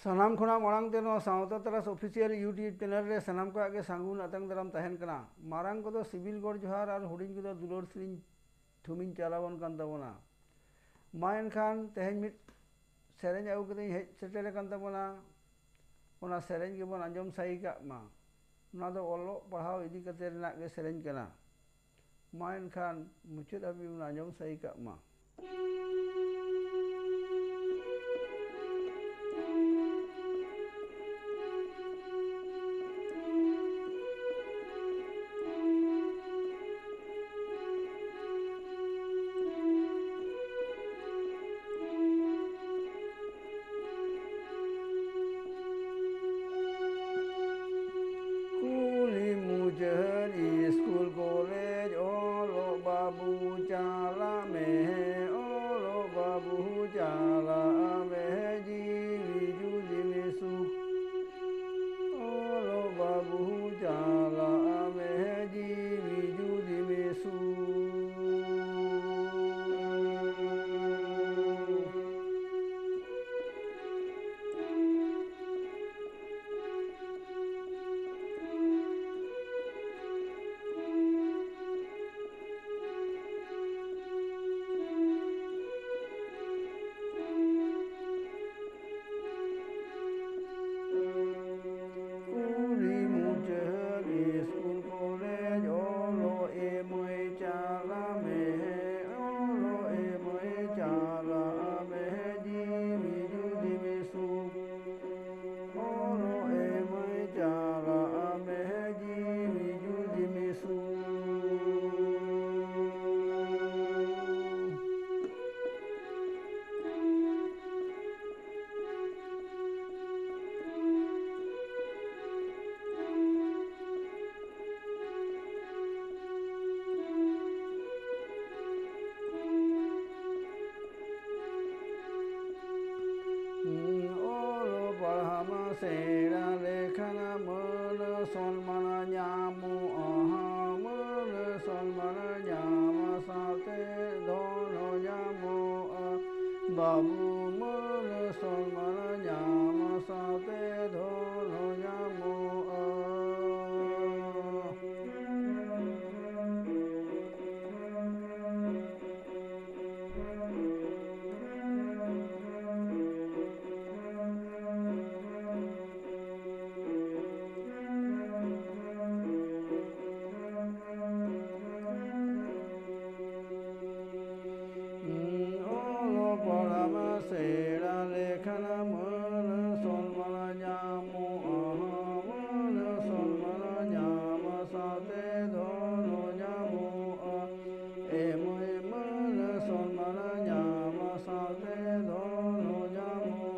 सानाम खुना मांग ते सावता तरास ऑफिशियल यूट्यूब चैनल रे सानाम को आगे सांगुन आतंग दाराम तहन कना मारांग को सिविल गढ़ जोहार और हुडिंग को दुलर सिरिंग थुमिन चालावन कान ताबोना मा एनखान तेहेन मिट सेरेंज आगु कते हेज सेटेल कान ताबोना ओना सेरेंज के बन आंजम साई का मा ओना दो ओलो पढ़ाव इदी कते रेनाक गे सेरेंज कना मा एनखान मुचुद हाबि ओना आंजम साई का मा स्कूल कॉलेज ओलो बाबू चाला में ओलो बाबू चाला में जीवी जुली में सुख ओलो बाबू चाला में जीवी जुली में सुख स्कूल कॉलेज ओलो एमए चाला में ओलो एमए चाला में जीवी जुली में सुख ओलो एमए चाला में जीवी जुली में सुख सेरा लेखना मन सन्मान न्यामो मन सन्मान न्याम साथे धन न्यामो बाबू मन सन्मान न्याम साथे धन न्यामो सेरा लेखना मन सन्मान न्यामो मन सन्मान न्याम साथे धन न्यामो एमए मन सन्मान न्याम साथे धन न्यामो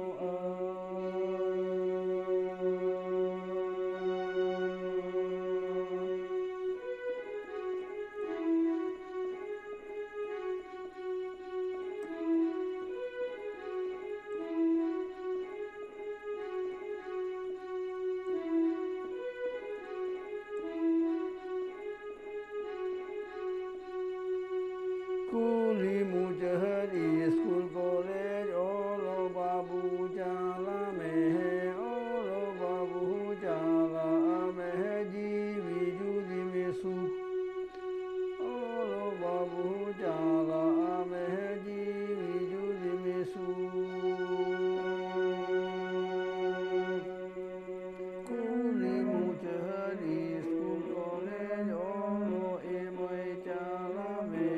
कुली मुजहरी स्कूल कॉलेज ओलो बाबू चाला में ओलो बाबू चाला में जीवी जुली में सुख ओलो बाबू चाला में जीवी जुली में सुख कुली मुजहरी स्कूल कॉलेज ओलो एमए चाला में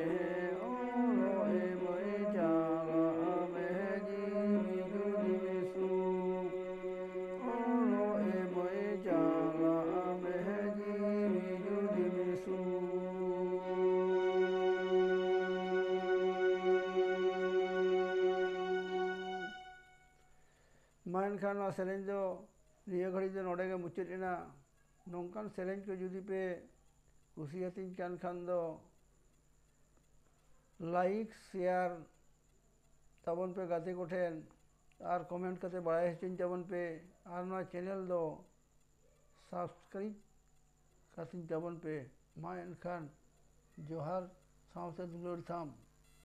मानखान सेरेंज दो निया घड़ी दो नोडे के मुचाद एना नोंकान सेरेंज को जुदी पे कुसियातिन कान खान दो लाइक शेयर ताबन पे गाते कोठेन और कमेंट करते बड़ाई हचुन ताबन पे और ना चैनल दो सब्सक्राइब करतिन ताबन पे मा एनखान जोहार सावते दुलर थाम।